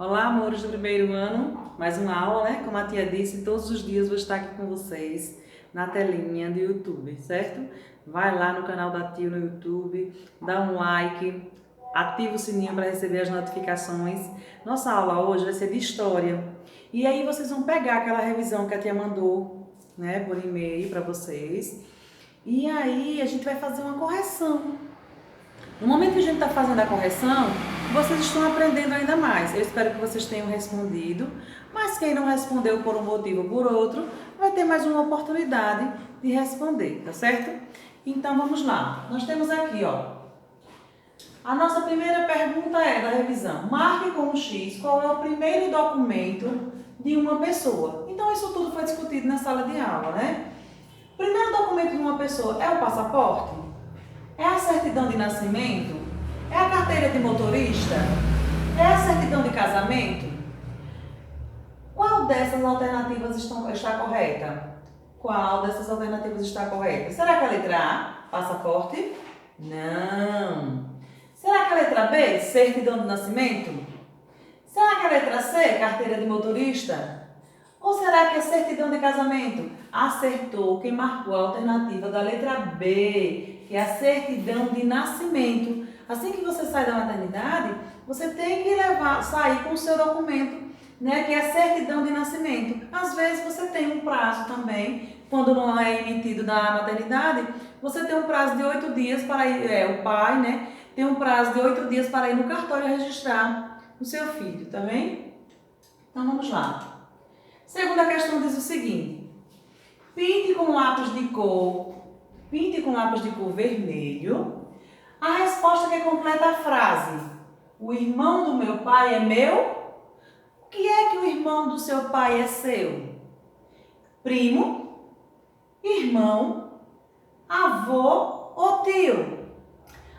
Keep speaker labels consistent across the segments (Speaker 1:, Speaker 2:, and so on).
Speaker 1: Olá, amores do primeiro ano, mais uma aula, né? Como a tia disse, todos os dias vou estar aqui com vocês na telinha do YouTube, certo? Vai lá no canal da tia no YouTube, dá um like, ativa o sininho para receber as notificações. Nossa aula hoje vai ser de história. E aí vocês vão pegar aquela revisão que a tia mandou, né, por e-mail para vocês. E aí a gente vai fazer uma correção. No momento que a gente está fazendo a correção, vocês estão aprendendo ainda mais. Eu espero que vocês tenham respondido, mas quem não respondeu por um motivo ou por outro, vai ter mais uma oportunidade de responder, tá certo? Então vamos lá. Nós temos aqui, ó. A nossa primeira pergunta é da revisão. Marque com um X qual é o primeiro documento de uma pessoa. Então isso tudo foi discutido na sala de aula, né? O primeiro documento de uma pessoa é o passaporte? É a certidão de nascimento? É a carteira de motorista? É a certidão de casamento? Qual dessas alternativas está correta? Qual dessas alternativas está correta? Será que a letra A, passaporte? Não. Será que a letra B, certidão de nascimento? Será que a letra C, carteira de motorista? Ou será que é certidão de casamento? Acertou quem marcou a alternativa da letra B, que é a certidão de nascimento. Assim que você sai da maternidade, você tem que sair com o seu documento, né, que é a certidão de nascimento. Às vezes você tem um prazo também, quando não é emitido da maternidade, você tem um prazo de 8 dias para ir, o pai, né, tem um prazo de 8 dias para ir no cartório registrar o seu filho, tá bem? Então vamos lá. Segunda questão diz o seguinte: pinte com lápis de cor vermelho a resposta que completa a frase: o irmão do meu pai é meu? O que é que o irmão do seu pai é seu? Primo, irmão, avô ou tio?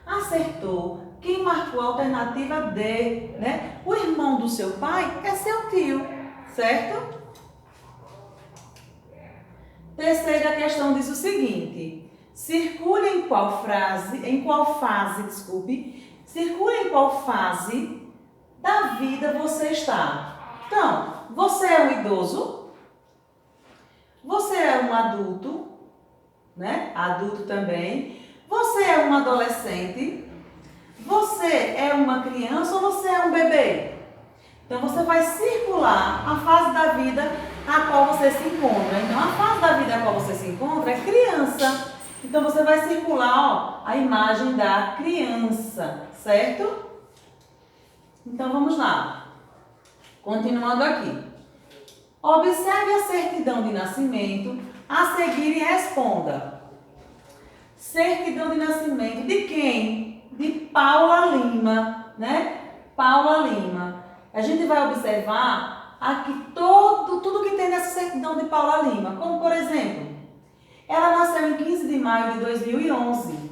Speaker 1: Acertou quem marcou a alternativa D, né? O irmão do seu pai é seu tio, certo? Terceira questão diz o seguinte: circule em qual fase da vida você está. Então, você é um idoso, você é um adulto, né? Adulto também. Você é um adolescente, você é uma criança ou você é um bebê? Então, você vai circular a fase da vida a qual você se encontra. Então, a fase da vida a qual você se encontra é criança. Então, você vai circular, ó, a imagem da criança, certo? Então, vamos lá. Continuando aqui. Observe a certidão de nascimento a seguir e responda. Certidão de nascimento de quem? De Paula Lima, né? Paula Lima. A gente vai observar aqui tudo que tem nessa certidão de Paula Lima. Como, por exemplo, ela nasceu em 15 de maio de 2011.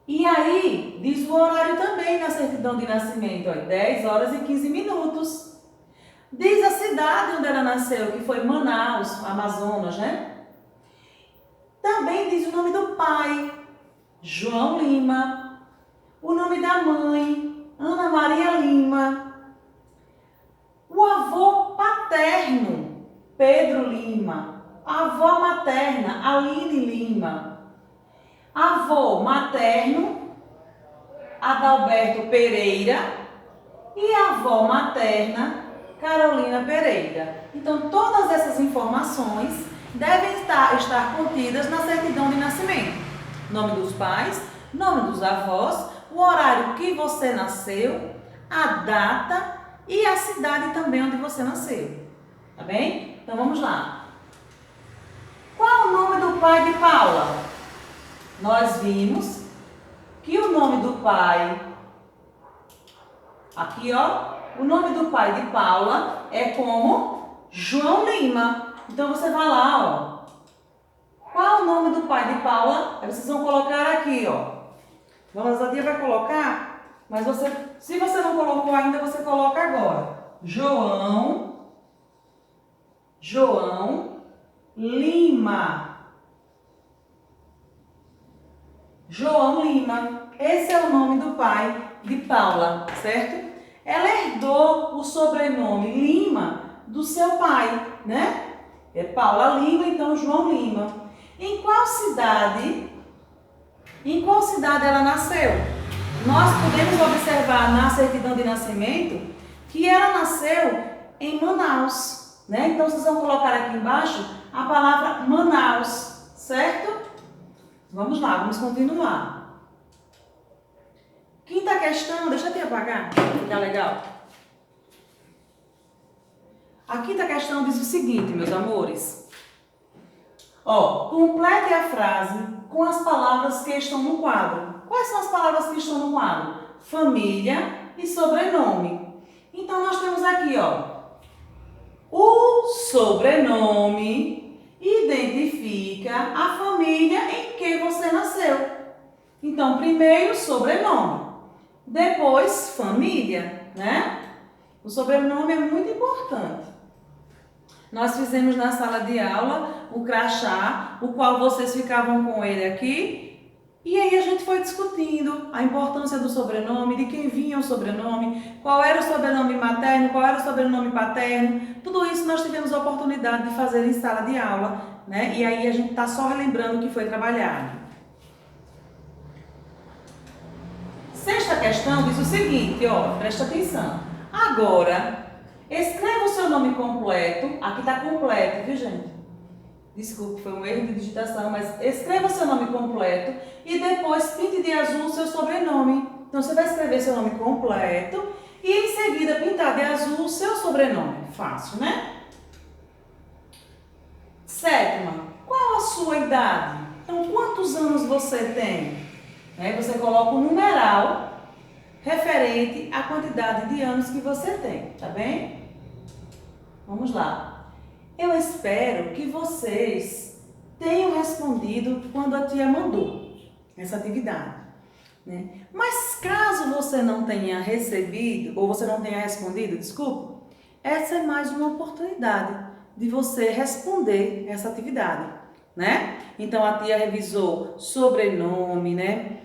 Speaker 1: E aí, diz o horário também na certidão de nascimento, ó, 10 horas e 15 minutos. Diz a cidade onde ela nasceu, que foi Manaus, Amazonas, né? Também diz o nome do pai, João Lima. O nome da mãe, Ana Maria Lima. O avô paterno, Pedro Lima. A avó materna, Aline Lima. Avô materno, Adalberto Pereira. E a avó materna, Carolina Pereira. Então, todas essas informações devem estar contidas na certidão de nascimento. Nome dos pais, nome dos avós, o horário que você nasceu, a data e a cidade também onde você nasceu. Tá bem? Então, vamos lá. Qual o nome do pai de Paula? Nós vimos que o nome do pai, aqui ó, o nome do pai de Paula é como João Lima. Então você vai lá, ó. Qual o nome do pai de Paula? Aí vocês vão colocar aqui, ó. Vamos, a tia vai colocar, mas se você não colocou ainda, você coloca agora. João Lima. João Lima. Esse é o nome do pai de Paula, certo? ela herdou o sobrenome Lima do seu pai, né? É Paula Lima, então João Lima. Em qual cidade ela nasceu? Nós podemos observar na certidão de nascimento que ela nasceu em Manaus, né? Então vocês vão colocar aqui embaixo a palavra Manaus, certo? Vamos lá, vamos continuar. Quinta questão, deixa eu te apagar, fica legal. A quinta questão diz o seguinte, meus amores. Ó, complete a frase com as palavras que estão no quadro. Quais são as palavras que estão no quadro? Família e sobrenome. Então, nós temos aqui, ó, o sobrenome identifica a família em que você nasceu. Então, primeiro, sobrenome. Depois, família, né? O sobrenome é muito importante. Nós fizemos na sala de aula o crachá, o qual vocês ficavam com ele aqui. E aí a gente foi discutindo a importância do sobrenome, de quem vinha o sobrenome, qual era o sobrenome materno, qual era o sobrenome paterno. Tudo isso nós tivemos a oportunidade de fazer em sala de aula, né? E aí a gente está só relembrando o que foi trabalhado. Sexta questão diz o seguinte, ó, presta atenção. Agora, escreva o seu nome completo. Aqui está completo, viu, gente? Desculpe, foi um erro de digitação, mas escreva o seu nome completo e depois pinte de azul o seu sobrenome. Então, você vai escrever seu nome completo e em seguida pintar de azul o seu sobrenome. Fácil, né? Sétima, qual a sua idade? Então, quantos anos você tem? Aí você coloca um numeral referente à quantidade de anos que você tem, tá bem? Vamos lá. Eu espero que vocês tenham respondido quando a tia mandou essa atividade, né? Mas caso você não tenha recebido, ou você não tenha respondido, desculpa, essa é mais uma oportunidade de você responder essa atividade, né? Então a tia revisou sobrenome, né?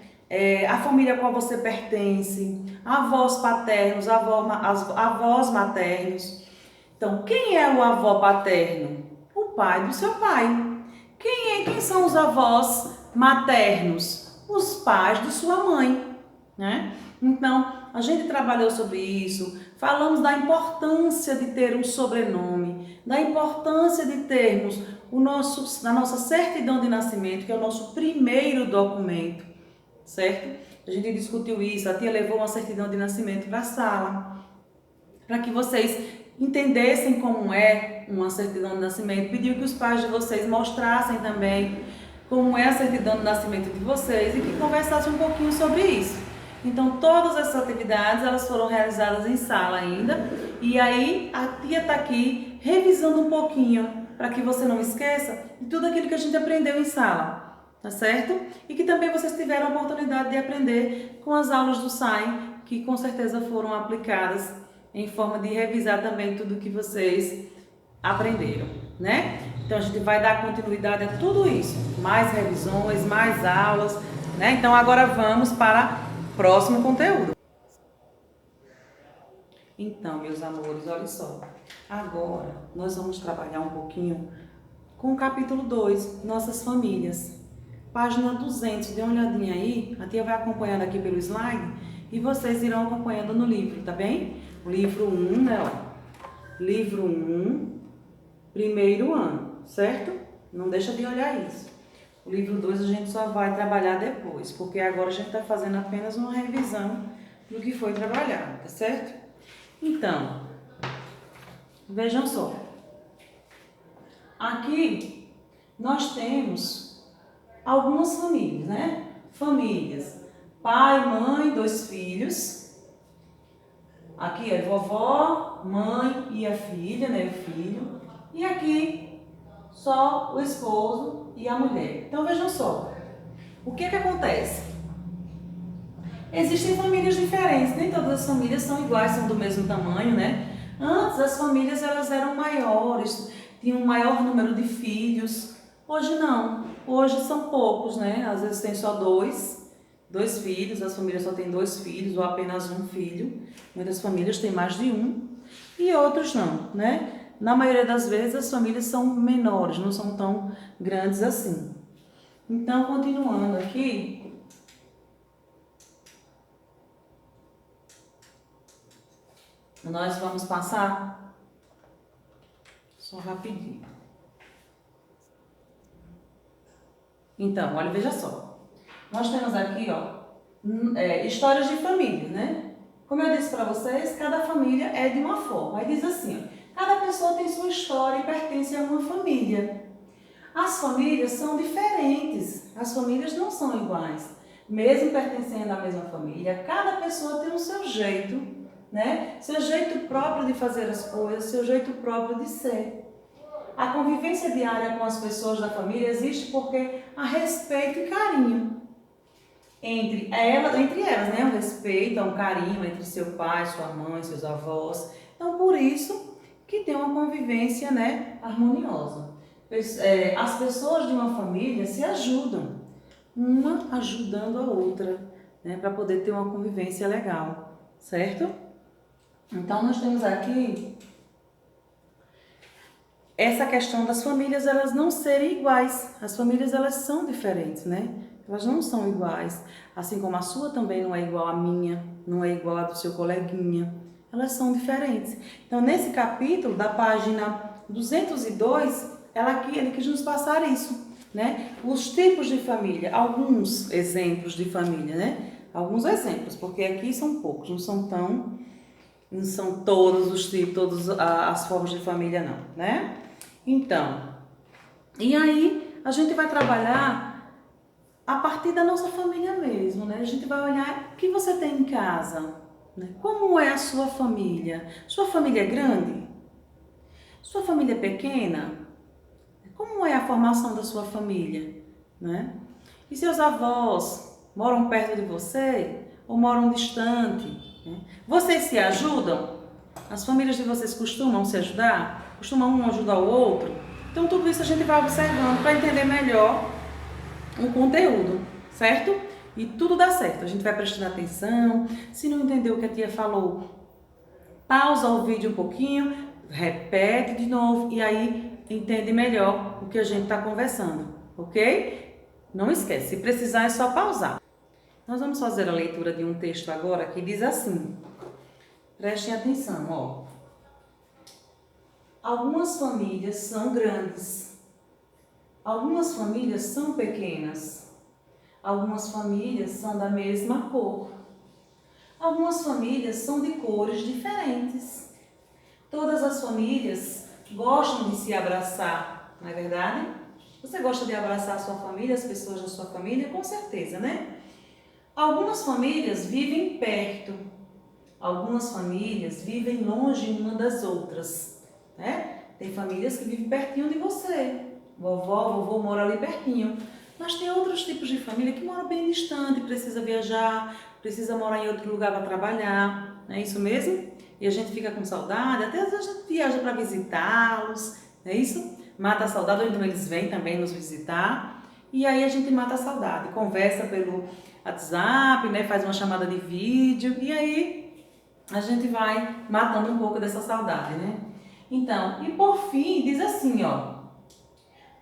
Speaker 1: A família a qual você pertence, avós paternos, avós maternos. Então, quem é o avô paterno? O pai do seu pai. Quem são os avós maternos? Os pais de sua mãe, né? Então, a gente trabalhou sobre isso, falamos da importância de ter um sobrenome, da importância de termos a nossa certidão de nascimento, que é o nosso primeiro documento, certo? A gente discutiu isso, a tia levou uma certidão de nascimento para a sala, para que vocês entendessem como é uma certidão de nascimento, pediu que os pais de vocês mostrassem também como é a certidão de nascimento de vocês e que conversassem um pouquinho sobre isso. Então, todas essas atividades, elas foram realizadas em sala ainda, e aí a tia está aqui revisando um pouquinho, para que você não esqueça de tudo aquilo que a gente aprendeu em sala, tá certo? E que também vocês tiveram a oportunidade de aprender com as aulas do SAIM, que com certeza foram aplicadas em forma de revisar também tudo que vocês aprenderam, né? Então a gente vai dar continuidade a tudo isso, mais revisões, mais aulas, né? Então agora vamos para o próximo conteúdo. Então, meus amores, olha só, agora nós vamos trabalhar um pouquinho com o capítulo 2, Nossas Famílias. Página 200, dê uma olhadinha aí, a tia vai acompanhando aqui pelo slide e vocês irão acompanhando no livro, tá bem? O livro 1, né, ó. Livro 1, primeiro ano, certo? Não deixa de olhar isso. O livro 2 a gente só vai trabalhar depois, porque agora a gente está fazendo apenas uma revisão do que foi trabalhado, tá certo? Então, vejam só. Aqui nós temos algumas famílias, né? Famílias, pai, mãe, 2 filhos. Aqui é vovó, mãe e a filha, né, o filho. E aqui só o esposo e a mulher. Então vejam só, o que acontece? Existem famílias diferentes, nem todas as famílias são iguais, são do mesmo tamanho, né? Antes as famílias elas eram maiores, tinham um maior número de filhos. Hoje não, hoje são poucos, né? Às vezes tem só 2, 2 filhos, as famílias só têm 2 filhos ou apenas um filho. Muitas famílias têm mais de um e outros não, né? Na maioria das vezes as famílias são menores, não são tão grandes assim. Então, continuando aqui, nós vamos passar só rapidinho. Então, olha, veja só. Nós temos aqui, ó, histórias de família, né? Como eu disse para vocês, cada família é de uma forma. Aí diz assim, ó, cada pessoa tem sua história e pertence a uma família. As famílias são diferentes, as famílias não são iguais. Mesmo pertencendo à mesma família, cada pessoa tem o seu jeito, né? Seu jeito próprio de fazer as coisas, seu jeito próprio de ser. A convivência diária com as pessoas da família existe porque há respeito e carinho entre elas, né? O respeito, há um carinho entre seu pai, sua mãe, seus avós. Então, por isso que tem uma convivência, né, harmoniosa. As pessoas de uma família se ajudam, uma ajudando a outra, né, para poder ter uma convivência legal, certo? Então, nós temos aqui essa questão das famílias, elas não serem iguais. As famílias, elas são diferentes, né? Elas não são iguais. Assim como a sua também não é igual à minha, não é igual à do seu coleguinha. Elas são diferentes. Então, nesse capítulo, da página 202, ele quis nos passar isso, né? Os tipos de família, alguns exemplos de família, né? Alguns exemplos, porque aqui são poucos, não são todos os tipos, todas as formas de família não, né? Então, e aí a gente vai trabalhar a partir da nossa família mesmo, né? A gente vai olhar o que você tem em casa, né? Como é a sua família? Sua família é grande? Sua família é pequena? Como é a formação da sua família, né? E seus avós moram perto de você ou moram distante? Né? Vocês se ajudam? As famílias de vocês costumam se ajudar? Costumam um ajudar o outro? Então, tudo isso a gente vai observando para entender melhor o conteúdo, certo? E tudo dá certo. A gente vai prestando atenção. Se não entendeu o que a tia falou, pausa o vídeo um pouquinho, repete de novo e aí entende melhor o que a gente está conversando, ok? Não esquece, se precisar é só pausar. Nós vamos fazer a leitura de um texto agora que diz assim. Prestem atenção, ó. Algumas famílias são grandes, algumas famílias são pequenas, algumas famílias são da mesma cor, algumas famílias são de cores diferentes. Todas as famílias gostam de se abraçar, não é verdade? Você gosta de abraçar a sua família, as pessoas da sua família? Com certeza, né? Algumas famílias vivem perto, algumas famílias vivem longe uma das outras. Né? Tem famílias que vivem pertinho de você. Vovó, vovô mora ali pertinho. Mas tem outros tipos de família que moram bem distante, precisa viajar, precisa morar em outro lugar para trabalhar. Não é isso mesmo? E a gente fica com saudade, até às vezes a gente viaja para visitá-los, não é isso? Mata a saudade, ou então eles vêm também nos visitar. E aí a gente mata a saudade, conversa pelo WhatsApp, né? Faz uma chamada de vídeo e aí a gente vai matando um pouco dessa saudade, né? Então, e por fim, diz assim, ó.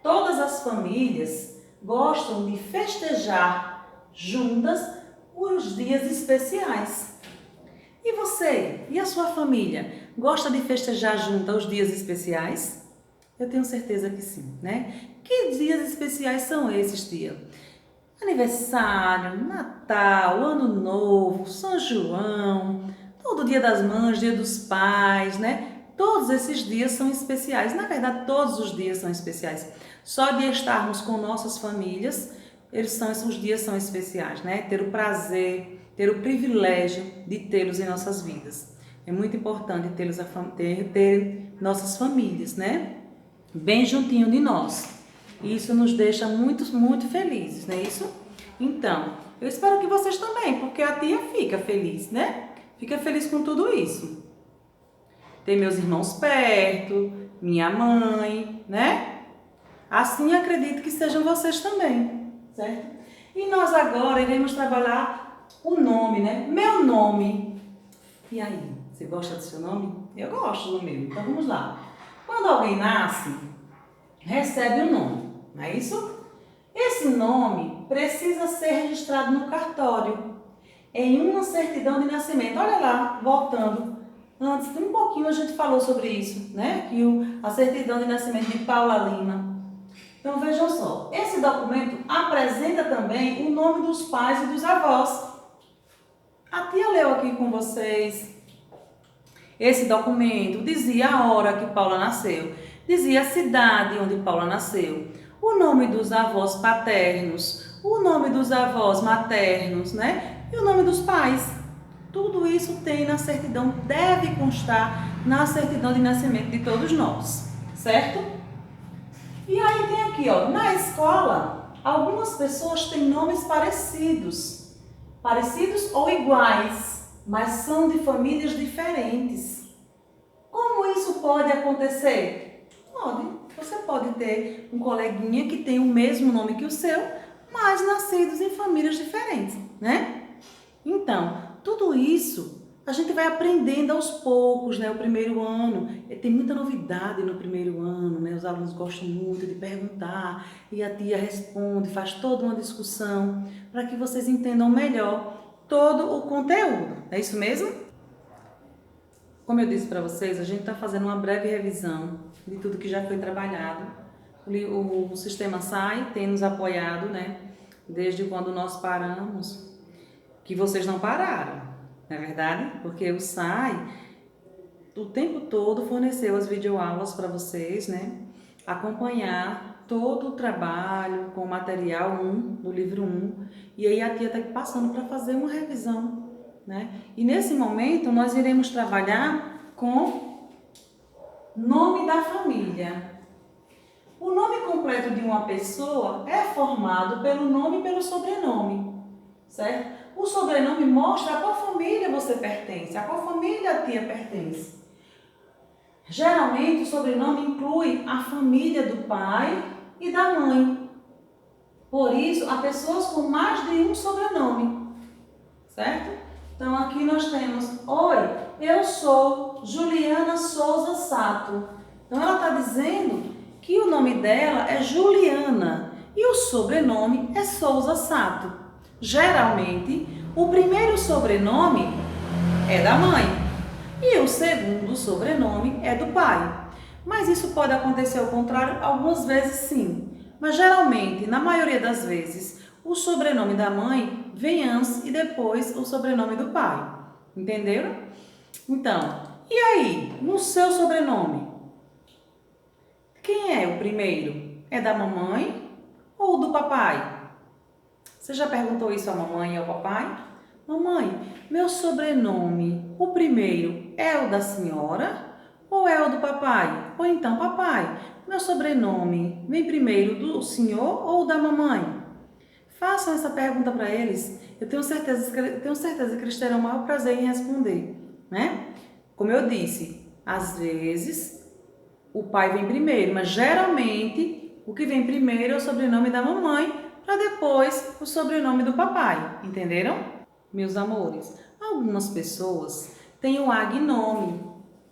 Speaker 1: Todas as famílias gostam de festejar juntas os dias especiais. E você? E a sua família? Gosta de festejar juntas os dias especiais? Eu tenho certeza que sim, né? Que dias especiais são esses, tia? Aniversário, Natal, Ano Novo, São João, todo Dia das Mães, Dia dos Pais, né? Todos esses dias são especiais. Na verdade, todos os dias são especiais. Só de estarmos com nossas famílias, esses dias são especiais, né? Ter o prazer, ter o privilégio de tê-los em nossas vidas. É muito importante ter nossas famílias, né? Bem juntinho de nós. Isso nos deixa muito, muito felizes, não é isso? Então, eu espero que vocês também, porque a tia fica feliz, né? Fica feliz com tudo isso. Ter meus irmãos perto, minha mãe, né? Assim acredito que sejam vocês também, certo? E nós agora iremos trabalhar o nome, né? Meu nome. E aí, você gosta do seu nome? Eu gosto do meu, então vamos lá. Quando alguém nasce, recebe um nome, não é isso? Esse nome precisa ser registrado no cartório, em uma certidão de nascimento. Olha lá, voltando. Antes, um pouquinho a gente falou sobre isso, né? Que a certidão de nascimento de Paula Lima. Então vejam só, esse documento apresenta também o nome dos pais e dos avós. A tia leu aqui com vocês. Esse documento dizia a hora que Paula nasceu, dizia a cidade onde Paula nasceu, o nome dos avós paternos, o nome dos avós maternos, né? E o nome dos pais. Tudo isso tem na certidão, deve constar na certidão de nascimento de todos nós, certo? E aí tem aqui, ó, na escola, algumas pessoas têm nomes parecidos ou iguais, mas são de famílias diferentes. Como isso pode acontecer? Você pode ter um coleguinha que tem o mesmo nome que o seu, mas nascidos em famílias diferentes, né? Então, tudo isso a gente vai aprendendo aos poucos, né? O primeiro ano, tem muita novidade no primeiro ano, né? Os alunos gostam muito de perguntar e a tia responde, faz toda uma discussão para que vocês entendam melhor todo o conteúdo. É isso mesmo? Como eu disse para vocês, a gente está fazendo uma breve revisão de tudo que já foi trabalhado. O Sistema SAI tem nos apoiado, né? Desde quando nós paramos, que vocês não pararam, não é verdade? Porque o SAI, o tempo todo, forneceu as videoaulas para vocês, né? Acompanhar todo o trabalho com o material 1, do livro 1, e aí a tia está passando para fazer uma revisão, né? E nesse momento nós iremos trabalhar com nome da família. O nome completo de uma pessoa é formado pelo nome e pelo sobrenome, certo? O sobrenome mostra a qual família você pertence, a qual família a tia pertence. Geralmente o sobrenome inclui a família do pai e da mãe. Por isso, há pessoas com mais de um sobrenome, certo? Então aqui nós temos: oi, eu sou Juliana Souza Sato. Então ela está dizendo que o nome dela é Juliana e o sobrenome é Souza Sato. Geralmente, o primeiro sobrenome é da mãe e o segundo sobrenome é do pai. Mas isso pode acontecer ao contrário, algumas vezes sim. Mas geralmente, na maioria das vezes, o sobrenome da mãe vem antes e depois o sobrenome do pai. Entenderam? Então, e aí, no seu sobrenome, quem é o primeiro? É da mamãe ou do papai? Você já perguntou isso à mamãe e ao papai? Mamãe, meu sobrenome, o primeiro é o da senhora ou é o do papai? Ou então, papai, meu sobrenome vem primeiro do senhor ou da mamãe? Façam essa pergunta para eles. Eu tenho certeza que eles terão o maior prazer em responder, né? Como eu disse, às vezes o pai vem primeiro, mas geralmente o que vem primeiro é o sobrenome da mamãe, para depois o sobrenome do papai, entenderam? Meus amores, algumas pessoas têm o agnome,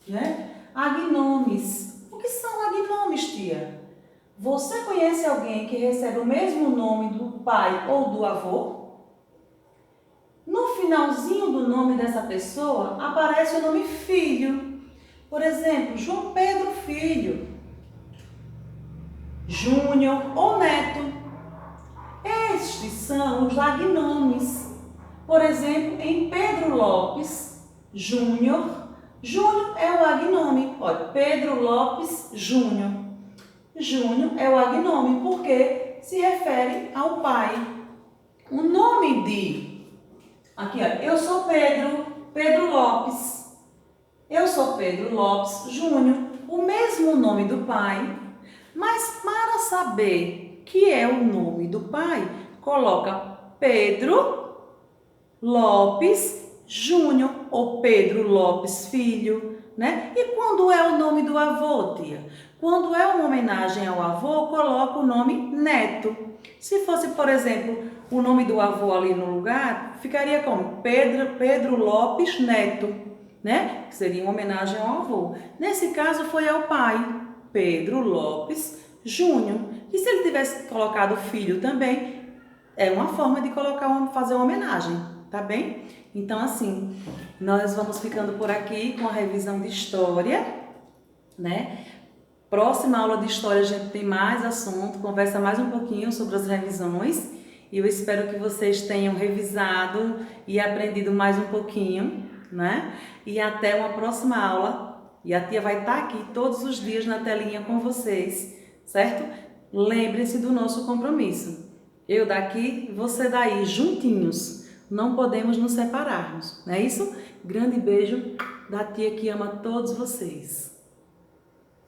Speaker 1: né? Agnomes. O que são agnomes, tia? Você conhece alguém que recebe o mesmo nome do pai ou do avô? No finalzinho do nome dessa pessoa aparece o nome filho. Por exemplo, João Pedro Filho, Júnior ou Neto. Estes são os agnomes. Por exemplo, em Pedro Lopes Júnior, Júnior é o agnome. Olha, Pedro Lopes Júnior. Júnior é o agnome porque se refere ao pai. O nome de... Aqui, ó, eu sou Pedro Lopes. Eu sou Pedro Lopes Júnior. O mesmo nome do pai, mas para saber que é o nome do pai, coloca Pedro Lopes Júnior ou Pedro Lopes Filho, né? E quando é o nome do avô, tia? Quando é uma homenagem ao avô, coloca o nome Neto. Se fosse, por exemplo, o nome do avô ali no lugar, ficaria como Pedro Lopes Neto, né? Que seria uma homenagem ao avô. Nesse caso foi ao pai, Pedro Lopes Júnior. E se ele tivesse colocado filho também, é uma forma de fazer uma homenagem, tá bem? Então assim, nós vamos ficando por aqui com a revisão de história, né? Próxima aula de história a gente tem mais assunto, conversa mais um pouquinho sobre as revisões. E eu espero que vocês tenham revisado e aprendido mais um pouquinho, né? E até uma próxima aula. E a tia vai estar aqui todos os dias na telinha com vocês, certo? Lembre-se do nosso compromisso. Eu daqui, você daí, juntinhos. Não podemos nos separarmos, não é isso? Grande beijo da tia que ama todos vocês.